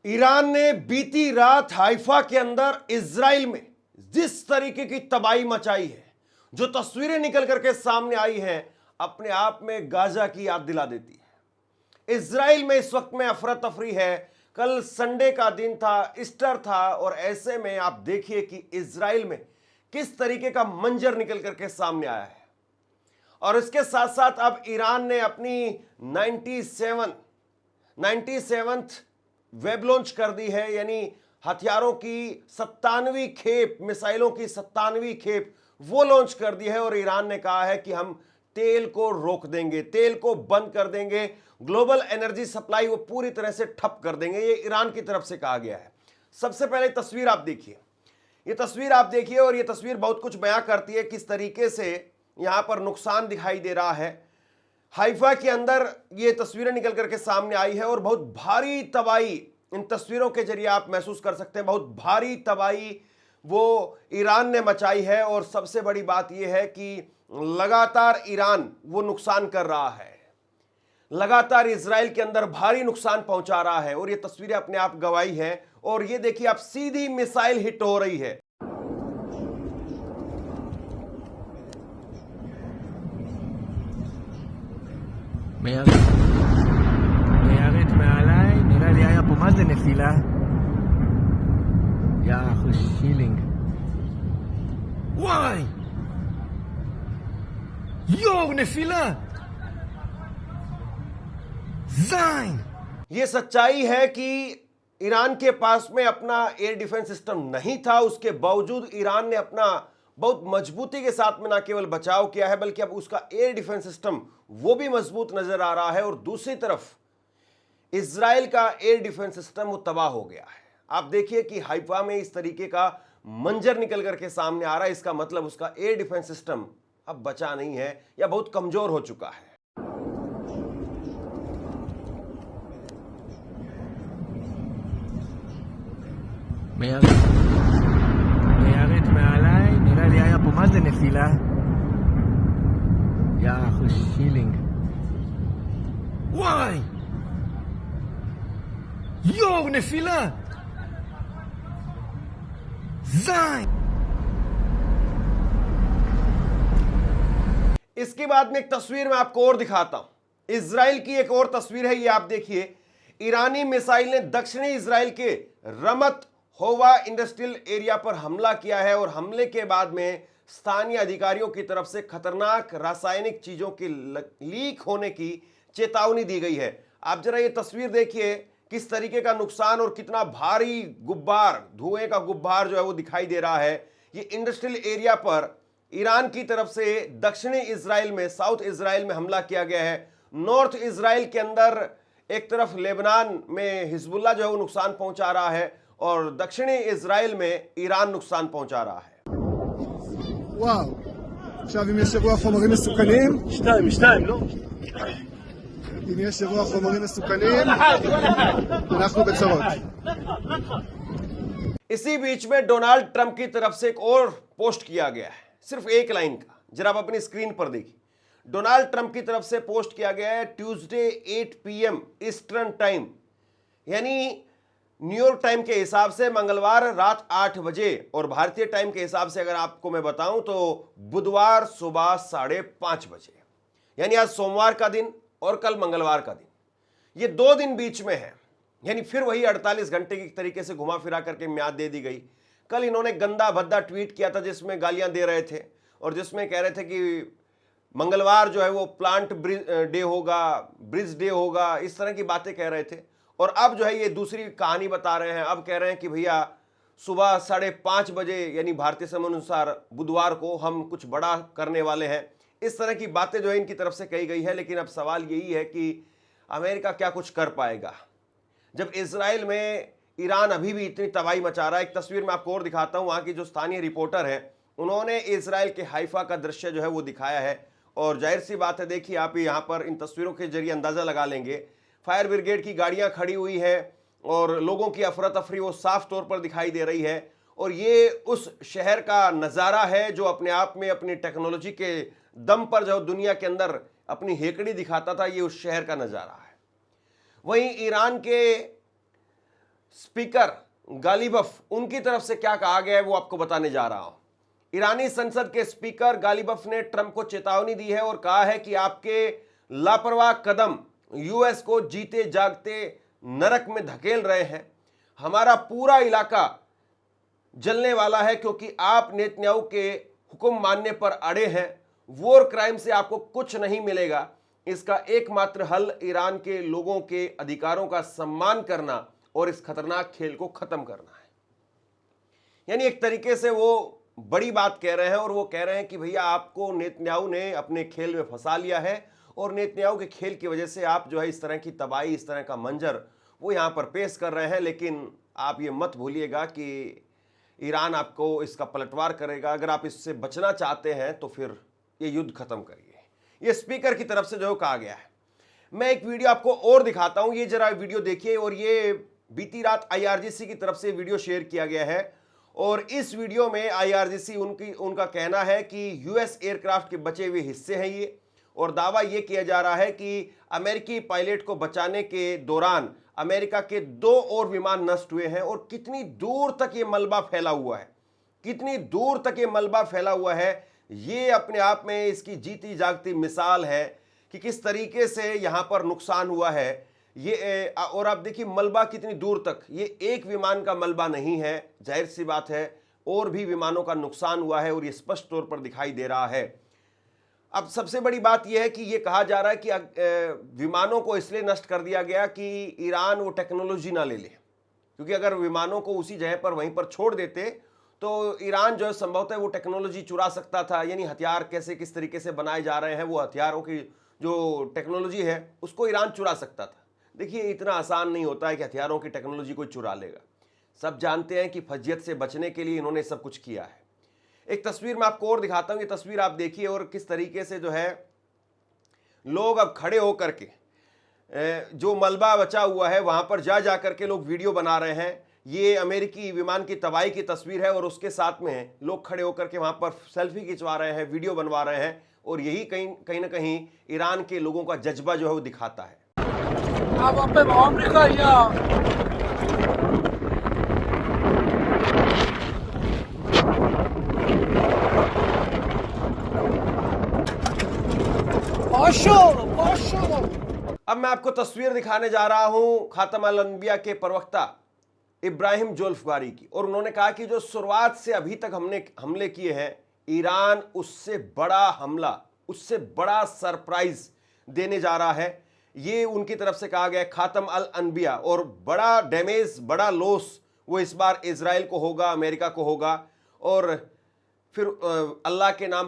Iran ने बीती रात हाइफा के अंदर इजराइल में जिस तरीके की तबाही मचाई है, जो तस्वीरें निकल करके सामने आई हैं, अपने आप में गाजा की याद दिला देती है। इजराइल में इस वक्त में अफरा तफरी है। कल संडे का दिन था, ईस्टर था, और ऐसे में आप देखिए कि इजराइल में किस तरीके का मंजर निकल करके सामने आया है। और इसके साथ साथ अब ईरान ने अपनी 97th वेब लॉन्च कर दी है, यानी हथियारों की 97वीं खेप, मिसाइलों की 97वीं खेप वो लॉन्च कर दी है। और ईरान ने कहा है कि हम तेल को रोक देंगे, तेल को बंद कर देंगे, ग्लोबल एनर्जी सप्लाई वो पूरी तरह से ठप कर देंगे। ये ईरान की तरफ से कहा गया है। सबसे पहले तस्वीर आप देखिए, ये तस्वीर आप देखिए, और ये तस्वीर बहुत कुछ बयां करती है किस तरीके से यहां पर नुकसान दिखाई दे रहा है। हाइफा के अंदर ये तस्वीरें निकल करके सामने आई है और बहुत भारी तबाही इन तस्वीरों के जरिए आप महसूस कर सकते हैं। बहुत भारी तबाही वो ईरान ने मचाई है। और सबसे बड़ी बात यह है कि लगातार ईरान वो नुकसान कर रहा है, लगातार इजराइल के अंदर भारी नुकसान पहुंचा रहा है। और ये तस्वीरें अपने आप गवाही है। और ये देखिए आप, सीधी मिसाइल हिट हो रही है। מיירט מעליי, נראה לי היה פה מה זה נפילה. יא אחו שילינג. וואי! יואו, נפילה! ज़ाइन! ये सच्चाई है कि ईरान के पास में अपना एयर डिफेंस सिस्टम नहीं था, उसके बावजूद ईरान ने अपना बहुत मजबूती के साथ में ना केवल बचाव किया है, बल्कि अब उसका एयर डिफेंस सिस्टम वो भी मजबूत नजर आ रहा है। और दूसरी तरफ इजराइल का एयर डिफेंस सिस्टम वो तबाह हो गया है। आप देखिए कि हाइफा में इस तरीके का मंजर निकल करके सामने आ रहा है। इसका मतलब उसका एयर डिफेंस सिस्टम अब बचा नहीं है या बहुत कमजोर हो चुका है। מיירט מעליי, נראה לי היה פה מה זה נפילה. יא אחו שילינג. וואי! יואו, נפילה! ज़ाइन! इसके बाद में एक तस्वीर मैं आपको और दिखाता हूं। इजराइल की एक और तस्वीर है, ये आप देखिए। ईरानी मिसाइल ने दक्षिणी इजराइल के रमत होवा इंडस्ट्रियल एरिया पर हमला किया है। और हमले के बाद में स्थानीय अधिकारियों की तरफ से खतरनाक रासायनिक चीजों की लीक होने की चेतावनी दी गई है। आप जरा ये तस्वीर देखिए, किस तरीके का नुकसान और कितना भारी गुब्बार, धुएं का गुब्बार जो है वो दिखाई दे रहा है। ये इंडस्ट्रियल एरिया पर ईरान की तरफ से दक्षिणी इजराइल में, साउथ इजराइल में हमला किया गया है। नॉर्थ इजराइल के अंदर एक तरफ लेबनान में हिजबुल्लाह जो है वो नुकसान पहुंचा रहा है, और दक्षिणी इजराइल में ईरान नुकसान पहुंचा रहा है। וואו, עכשיו אם יש אירוע חומרים מסוכנים, לא? אם יש אירוע חומרים מסוכנים, אנחנו בצרות. इसी बीच में डोनाल्ड ट्रंप की तरफ से एक और पोस्ट किया गया है, सिर्फ एक लाइन का, जरा आप अपनी स्क्रीन पर देखिए। डोनाल्ड ट्रंप की तरफ से पोस्ट किया गया है, ट्यूसडे 8 PM ईस्टर्न टाइम, यानी न्यूयॉर्क टाइम के हिसाब से मंगलवार रात 8 बजे, और भारतीय टाइम के हिसाब से अगर आपको मैं बताऊं तो बुधवार सुबह 5:30 बजे, यानी आज सोमवार का दिन और कल मंगलवार का दिन, ये 2 दिन बीच में है। यानी फिर वही 48 घंटे की तरीके से घुमा फिरा करके म्याद दे दी गई। कल इन्होंने गंदा भद्दा ट्वीट किया था जिसमें गालियां दे रहे थे और जिसमें कह रहे थे कि मंगलवार जो है वो प्लांट डे होगा, ब्रिज डे होगा, इस तरह की बातें कह रहे थे। और अब जो है ये दूसरी कहानी बता रहे हैं। अब कह रहे हैं कि भैया सुबह 5:30 बजे, यानी भारतीय समय अनुसार बुधवार को हम कुछ बड़ा करने वाले हैं। इस तरह की बातें जो है इनकी तरफ से कही गई है। लेकिन अब सवाल यही है कि अमेरिका क्या कुछ कर पाएगा जब इजराइल में ईरान अभी भी इतनी तबाही मचा रहा है। एक तस्वीर मैं आपको और दिखाता हूं, वहां की जो स्थानीय रिपोर्टर है उन्होंने इजराइल के हाइफा का दृश्य जो है वो दिखाया है। और जाहिर सी बात है, देखिए आप यहाँ पर इन तस्वीरों के जरिए अंदाजा लगा लेंगे। फायर ब्रिगेड की गाड़ियां खड़ी हुई है और लोगों की अफरा तफरी वो साफ तौर पर दिखाई दे रही है। और ये उस शहर का नज़ारा है जो अपने आप में अपनी टेक्नोलॉजी के दम पर जो दुनिया के अंदर अपनी हेकड़ी दिखाता था, ये उस शहर का नज़ारा है। वहीं ईरान के स्पीकर गालिबफ उनकी तरफ से क्या कहा गया है वो आपको बताने जा रहा हूं। ईरानी संसद के स्पीकर गालिबफ ने ट्रंप को चेतावनी दी है और कहा है कि आपके लापरवाह कदम यूएस को जीते जागते नरक में धकेल रहे हैं। हमारा पूरा इलाका जलने वाला है क्योंकि आप नेतन्याहू के हुक्म मानने पर अड़े हैं। वॉर क्राइम से आपको कुछ नहीं मिलेगा। इसका एकमात्र हल ईरान के लोगों के अधिकारों का सम्मान करना और इस खतरनाक खेल को खत्म करना है। यानी एक तरीके से वो बड़ी बात कह रहे हैं और वो कह रहे हैं कि भैया आपको नेतन्याहू ने अपने खेल में फंसा लिया है और नेतन्याहू के खेल की वजह से आप जो है इस तरह की तबाही, इस तरह का मंजर वो यहाँ पर पेश कर रहे हैं। लेकिन आप ये मत भूलिएगा कि ईरान आपको इसका पलटवार करेगा। अगर आप इससे बचना चाहते हैं तो फिर ये युद्ध खत्म करिए। ये स्पीकर की तरफ से जो कहा गया है। मैं एक वीडियो आपको और दिखाता हूं, ये जरा वीडियो देखिए। और ये बीती रात IRGC की तरफ से वीडियो शेयर किया गया है और इस वीडियो में IRGC उनका कहना है कि यूएस एयरक्राफ्ट के बचे हुए हिस्से हैं ये, और दावा ये किया जा रहा है कि अमेरिकी पायलट को बचाने के दौरान अमेरिका के 2 और विमान नष्ट हुए हैं। और कितनी दूर तक ये मलबा फैला हुआ है, कितनी दूर तक ये मलबा फैला हुआ है, ये अपने आप में इसकी जीती जागती मिसाल है कि किस तरीके से यहाँ पर नुकसान हुआ है ये। और आप देखिए मलबा कितनी दूर तक, ये एक विमान का मलबा नहीं है, जाहिर सी बात है और भी विमानों का नुकसान हुआ है और ये स्पष्ट तौर पर दिखाई दे रहा है। अब सबसे बड़ी बात यह है कि ये कहा जा रहा है कि विमानों को इसलिए नष्ट कर दिया गया कि ईरान वो टेक्नोलॉजी ना ले ले, क्योंकि अगर विमानों को उसी जगह पर वहीं पर छोड़ देते तो ईरान जो है संभवतः वो टेक्नोलॉजी चुरा सकता था। यानी हथियार कैसे किस तरीके से बनाए जा रहे हैं, वो हथियारों की जो टेक्नोलॉजी है उसको ईरान चुरा सकता था। देखिए इतना आसान नहीं होता है कि हथियारों की टेक्नोलॉजी कोई चुरा लेगा। सब जानते हैं कि फजियत से बचने के लिए इन्होंने सब कुछ किया है। एक तस्वीर मैं आपको और दिखाता हूं, ये तस्वीर आप देखिए और किस तरीके से जो है लोग अब खड़े होकर के जो मलबा बचा हुआ है वहां पर जा करके लोग वीडियो बना रहे हैं। ये अमेरिकी विमान की तबाही की तस्वीर है और उसके साथ में लोग खड़े होकर के वहां पर सेल्फी खिंचवा रहे हैं, वीडियो बनवा रहे हैं। और यही कहीं ना कहीं ईरान के लोगों का जज्बा जो है वो दिखाता है। अब मैं आपको तस्वीर दिखाने जा रहा हूं खातम अल अंबिया के प्रवक्ता इब्राहिम जोल्फगारी की। और उन्होंने कहा कि जो शुरुआत से अभी तक हमने हमले किए हैं, ईरान उससे बड़ा हमला, उससे बड़ा सरप्राइज देने जा रहा है। ये उनकी तरफ से कहा गया खातम अल अनबिया। और बड़ा डैमेज, बड़ा लॉस वो इस बार इजराइल को होगा, अमेरिका को होगा और फिर अल्लाह के नाम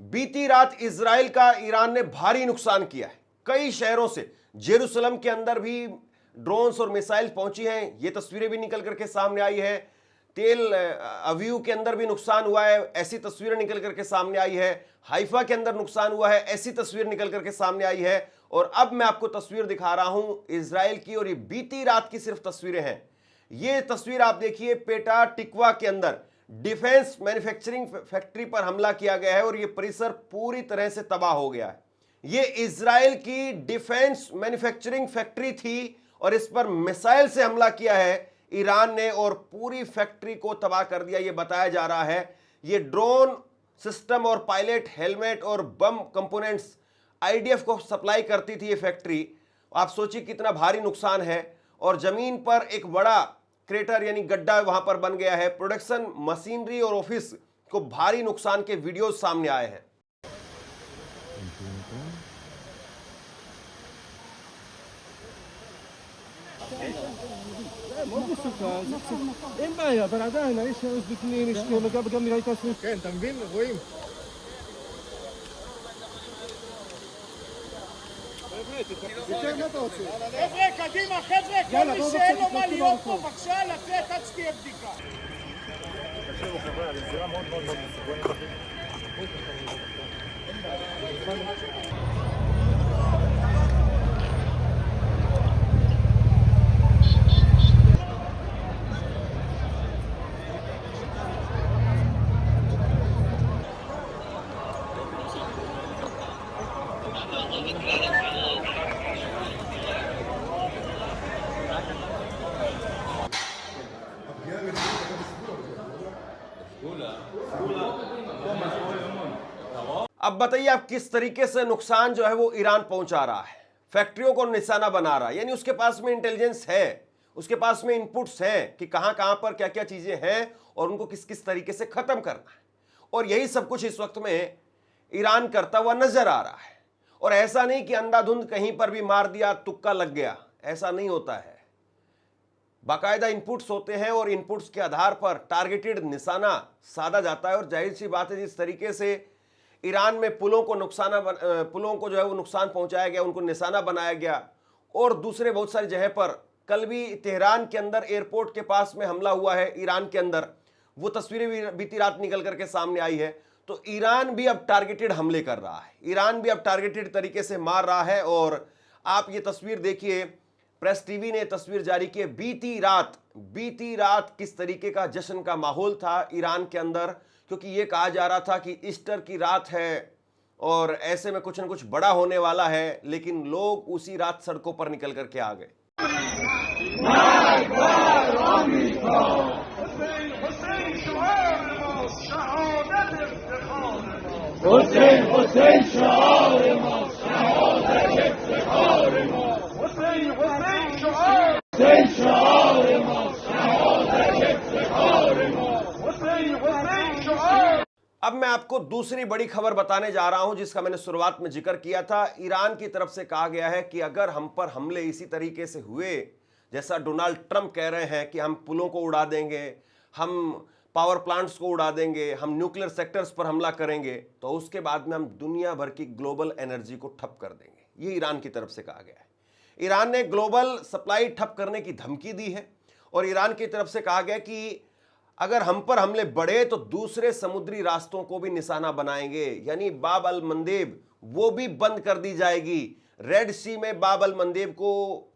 बीती रात इजराइल का ईरान ने भारी नुकसान किया है। कई शहरों से जेरूसलम के अंदर भी ड्रोन्स और मिसाइल पहुंची हैं। ये तस्वीरें भी निकल करके सामने आई है। तेल अवीव के अंदर भी नुकसान हुआ है, ऐसी तस्वीरें निकल करके सामने आई है। हाइफा के अंदर नुकसान हुआ है, ऐसी तस्वीर निकल करके सामने आई है। और अब मैं आपको तस्वीर दिखा रहा हूं इजराइल की, और ये बीती रात की सिर्फ तस्वीरें हैं। ये तस्वीर आप देखिए, पेटा टिकवा के अंदर डिफेंस मैन्युफैक्चरिंग फैक्ट्री पर हमला किया गया है और यह परिसर पूरी तरह से तबाह हो गया है। यह इजराइल की डिफेंस मैन्युफैक्चरिंग फैक्ट्री थी और इस पर मिसाइल से हमला किया है ईरान ने और पूरी फैक्ट्री को तबाह कर दिया। यह बताया जा रहा है यह ड्रोन सिस्टम और पायलट हेलमेट और बम कंपोनेंट्स आईडीएफ को सप्लाई करती थी ये फैक्ट्री। आप सोचिए कितना भारी नुकसान है। और जमीन पर एक बड़ा क्रेटर यानी गड्ढा वहां पर बन गया है। प्रोडक्शन मशीनरी और ऑफिस को भारी नुकसान के वीडियोस सामने आए हैं। אין בעיה, אבל עדיין, האיש יש בפנים, יש גם נראה לי תעשו. כן, אתה מבין? רואים. יותר מטר, רוצה. חבר'ה, קדימה, חבר'ה, כל יאללה, מי בואו שאין נצא, לו מה תתקדמו להיות פה, במקום. בבקשה, לצאת עד שתהיה בדיקה. अब बताइए आप किस तरीके से नुकसान जो है वो ईरान पहुंचा रहा है, फैक्ट्रियों को निशाना बना रहा है। यानी उसके पास में इंटेलिजेंस है, उसके पास में इनपुट्स हैं कि कहां कहां पर क्या क्या चीजें हैं और उनको किस किस तरीके से खत्म करना है। और यही सब कुछ इस वक्त में ईरान करता हुआ नजर आ रहा है। और ऐसा नहीं कि अंधाधुंध कहीं पर भी मार दिया, तुक्का लग गया, ऐसा नहीं होता है। बाकायदा इनपुट्स होते हैं और इनपुट्स के आधार पर टारगेटेड निशाना साधा जाता है। और जाहिर सी बात है, जिस तरीके से ईरान में पुलों को जो है वो नुकसान पहुंचाया गया, उनको निशाना बनाया गया। और दूसरे बहुत सारी जगह पर कल भी तेहरान के अंदर एयरपोर्ट के पास में हमला हुआ है ईरान के अंदर, वो तस्वीरें भी बीती रात निकल करके सामने आई है। तो ईरान भी अब टारगेटेड हमले कर रहा है, ईरान भी अब टारगेटेड तरीके से मार रहा है। और आप ये तस्वीर देखिए, प्रेस टीवी ने तस्वीर जारी की है। बीती रात किस तरीके का जश्न का माहौल था ईरान के अंदर, क्योंकि ये कहा जा रहा था कि ईस्टर की रात है और ऐसे में कुछ न कुछ बड़ा होने वाला है। लेकिन लोग उसी रात सड़कों पर निकल करके आ गए। अब मैं आपको दूसरी बड़ी खबर बताने जा रहा हूं, जिसका मैंने शुरुआत में जिक्र किया था। ईरान की तरफ से कहा गया है कि अगर हम पर हमले इसी तरीके से हुए, जैसा डोनाल्ड ट्रंप कह रहे हैं कि हम पुलों को उड़ा देंगे, हम पावर प्लांट्स को उड़ा देंगे, हम न्यूक्लियर सेक्टर्स पर हमला करेंगे, तो उसके बाद में हम दुनिया भर की ग्लोबल एनर्जी को ठप कर देंगे। ये ईरान की तरफ से कहा गया है। ईरान ने ग्लोबल सप्लाई ठप करने की धमकी दी है। और ईरान की तरफ से कहा गया कि अगर हम पर हमले बढ़े तो दूसरे समुद्री रास्तों को भी निशाना बनाएंगे। यानी बाब अल मंदेब वो भी बंद कर दी जाएगी। रेड सी में बाब अल मंदेब को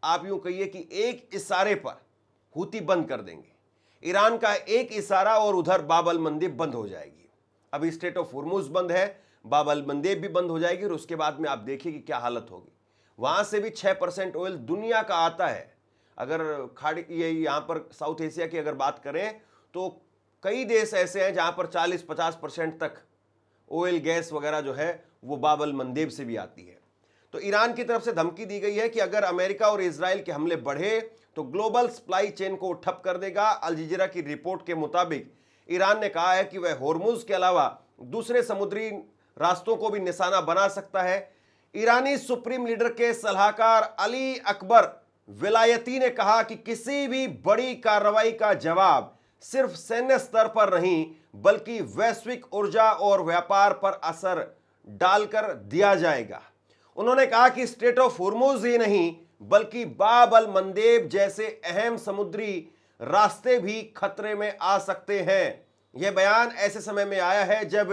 आप यूं कहिए कि एक इशारे पर हूती बंद कर देंगे। ईरान का एक इशारा और उधर बाब अल मंदेब बंद हो जाएगी। अभी स्ट्रेट ऑफ हुर्मुज बंद है, बाब अल मंदेब भी बंद हो जाएगी। और उसके बाद में आप देखिए कि क्या हालत होगी। वहां से भी 6% ऑयल दुनिया का आता है। अगर खाड़ी ये यहाँ पर साउथ एशिया की अगर बात करें तो कई देश ऐसे हैं जहां पर 40-50% तक ऑयल गैस वगैरह जो है वो बाब अल मंदेब से भी आती है। तो ईरान की तरफ से धमकी दी गई है कि अगर अमेरिका और इजराइल के हमले बढ़े तो ग्लोबल सप्लाई चेन को ठप कर देगा। अल जजीरा की रिपोर्ट के मुताबिक ईरान ने कहा है कि वह होर्मुज के अलावा दूसरे समुद्री रास्तों को भी निशाना बना सकता है। ईरानी सुप्रीम लीडर के सलाहकार अली अकबर विलायती ने कहा कि किसी भी बड़ी कार्रवाई का जवाब सिर्फ सैन्य स्तर पर नहीं बल्कि वैश्विक ऊर्जा और व्यापार पर असर डालकर दिया जाएगा। उन्होंने कहा कि स्ट्रेट ऑफ हुर्मुज ही नहीं बल्कि बाब अल मंदेब जैसे अहम समुद्री रास्ते भी खतरे में आ सकते हैं। यह बयान ऐसे समय में आया है जब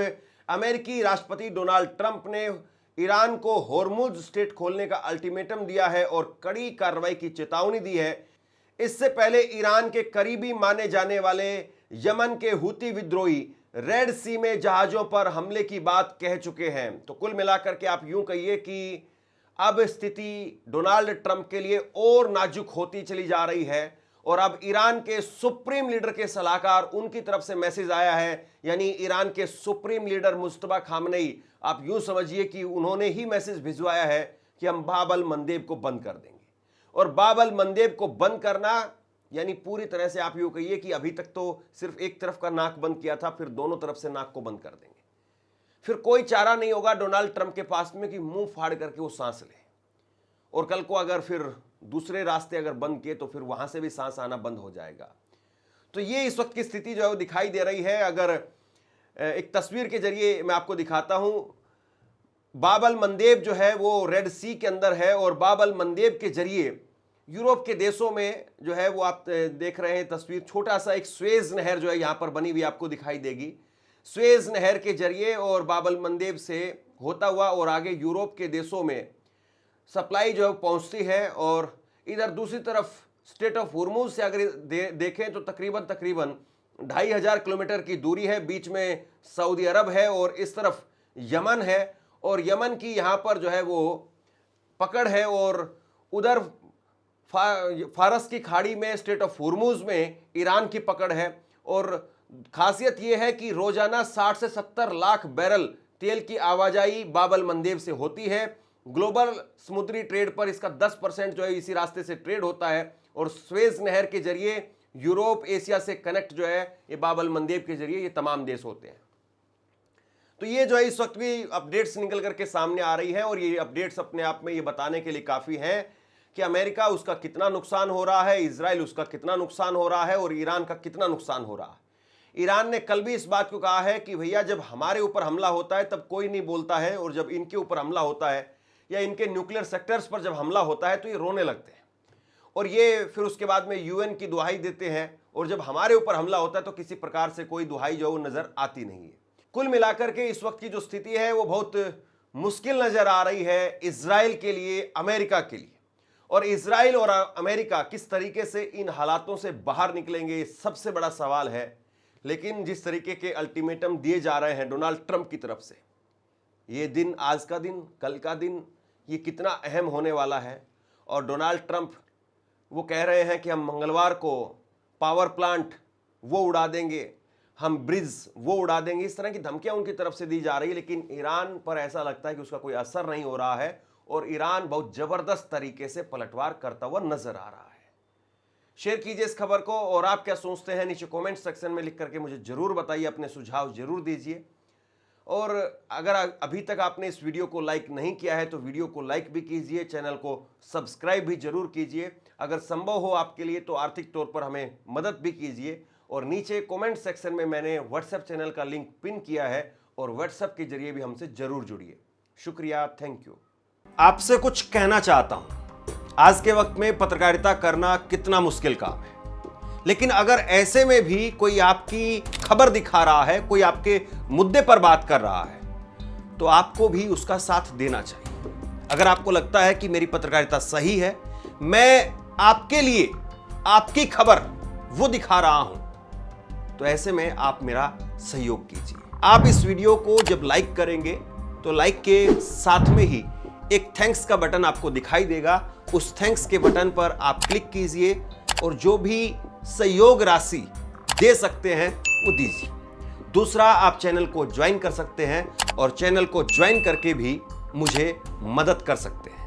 अमेरिकी राष्ट्रपति डोनाल्ड ट्रंप ने ईरान को होर्मुज स्ट्रेट खोलने का अल्टीमेटम दिया है और कड़ी कार्रवाई की चेतावनी दी है। इससे पहले ईरान के करीबी माने जाने वाले यमन के हूती विद्रोही रेड सी में जहाजों पर हमले की बात कह चुके हैं। तो कुल मिलाकर के आप यूं कहिए कि अब स्थिति डोनाल्ड ट्रंप के लिए और नाजुक होती चली जा रही है। और अब ईरान के सुप्रीम लीडर के सलाहकार उनकी तरफ से मैसेज आया है, यानी ईरान के सुप्रीम लीडर मुस्तफा खामनेई, आप यूं समझिए कि उन्होंने ही मैसेज भिजवाया है कि हम बाब अल मंदेब को बंद कर देंगे। और बाब अल मंदेब को बंद करना यानी पूरी तरह से आप यूं कहिए कि अभी तक तो सिर्फ एक तरफ का नाक बंद किया था, फिर दोनों तरफ से नाक को बंद कर देंगे। फिर कोई चारा नहीं होगा डोनाल्ड ट्रंप के पास में कि मुंह फाड़ करके वो सांस ले। और कल को अगर फिर दूसरे रास्ते अगर बंद किए तो फिर वहां से भी सांस आना बंद हो जाएगा। तो ये इस वक्त की स्थिति जो है वो दिखाई दे रही है। अगर एक तस्वीर के जरिए मैं आपको दिखाता हूं, बाब-अल मंदेब जो है वो रेड सी के अंदर है और बाब-अल मंदेब के जरिए यूरोप के देशों में जो है वो आप देख रहे हैं तस्वीर, छोटा सा एक स्वेज नहर जो है यहाँ पर बनी हुई आपको दिखाई देगी। स्वेज नहर के जरिए और बाब-अल मंदेब से होता हुआ और आगे यूरोप के देशों में सप्लाई जो है पहुँचती है। और इधर दूसरी तरफ स्ट्रेट ऑफ हुर्मुज से अगर देखें तो तकरीबन 2500 किलोमीटर की दूरी है। बीच में सऊदी अरब है और इस तरफ यमन है और यमन की यहाँ पर जो है वो पकड़ है और उधर फारस की खाड़ी में स्ट्रेट ऑफ हुर्मुज में ईरान की पकड़ है। और खासियत यह है कि रोजाना 60 से 70 लाख बैरल तेल की आवाजाही बाब-अल मंदेब से होती है। ग्लोबल समुद्री ट्रेड पर इसका 10% जो है इसी रास्ते से ट्रेड होता है और स्वेज नहर के जरिए यूरोप एशिया से कनेक्ट जो है ये बाब-अल मंदेब के जरिए ये तमाम देश होते हैं। तो ये जो है इस वक्त भी अपडेट्स निकल करके सामने आ रही है और ये अपडेट्स अपने आप में ये बताने के लिए काफ़ी हैं कि अमेरिका उसका कितना नुकसान हो रहा है, इजराइल उसका कितना नुकसान हो रहा है और ईरान का कितना नुकसान हो रहा है। ईरान ने कल भी इस बात को कहा है कि भैया जब हमारे ऊपर हमला होता है तब कोई नहीं बोलता है और जब इनके ऊपर हमला होता है या इनके न्यूक्लियर सेक्टर्स पर जब हमला होता है तो ये रोने लगते हैं और ये फिर उसके बाद में यूएन की दुहाई देते हैं और जब हमारे ऊपर हमला होता है तो किसी प्रकार से कोई दुहाई जो नज़र आती नहीं है। कुल मिलाकर के इस वक्त की जो स्थिति है वो बहुत मुश्किल नज़र आ रही है इजराइल के लिए, अमेरिका के लिए। और इजराइल और अमेरिका किस तरीके से इन हालातों से बाहर निकलेंगे ये सबसे बड़ा सवाल है। लेकिन जिस तरीके के अल्टीमेटम दिए जा रहे हैं डोनाल्ड ट्रंप की तरफ से, ये दिन, आज का दिन, कल का दिन, ये कितना अहम होने वाला है। और डोनाल्ड ट्रंप वो कह रहे हैं कि हम मंगलवार को पावर प्लांट वो उड़ा देंगे, हम ब्रिज वो उड़ा देंगे, इस तरह की धमकियां उनकी तरफ से दी जा रही है। लेकिन ईरान पर ऐसा लगता है कि उसका कोई असर नहीं हो रहा है और ईरान बहुत ज़बरदस्त तरीके से पलटवार करता हुआ नजर आ रहा है। शेयर कीजिए इस खबर को और आप क्या सोचते हैं नीचे कमेंट सेक्शन में लिख करके मुझे ज़रूर बताइए, अपने सुझाव ज़रूर दीजिए। और अगर अभी तक आपने इस वीडियो को लाइक नहीं किया है तो वीडियो को लाइक भी कीजिए, चैनल को सब्सक्राइब भी जरूर कीजिए। अगर संभव हो आपके लिए तो आर्थिक तौर पर हमें मदद भी कीजिए। और नीचे कमेंट सेक्शन में मैंने व्हाट्सएप चैनल का लिंक पिन किया है और व्हाट्सएप के जरिए भी हमसे जरूर जुड़िए। शुक्रिया, थैंक यू। आपसे कुछ कहना चाहता हूं, आज के वक्त में पत्रकारिता करना कितना मुश्किल काम है, लेकिन अगर ऐसे में भी कोई आपकी खबर दिखा रहा है, कोई आपके मुद्दे पर बात कर रहा है, तो आपको भी उसका साथ देना चाहिए। अगर आपको लगता है कि मेरी पत्रकारिता सही है, मैं आपके लिए आपकी खबर वो दिखा रहा हूं, तो ऐसे में आप मेरा सहयोग कीजिए। आप इस वीडियो को जब लाइक करेंगे तो लाइक के साथ में ही एक थैंक्स का बटन आपको दिखाई देगा, उस थैंक्स के बटन पर आप क्लिक कीजिए और जो भी सहयोग राशि दे सकते हैं वो दीजिए। दूसरा, आप चैनल को ज्वाइन कर सकते हैं और चैनल को ज्वाइन करके भी मुझे मदद कर सकते हैं।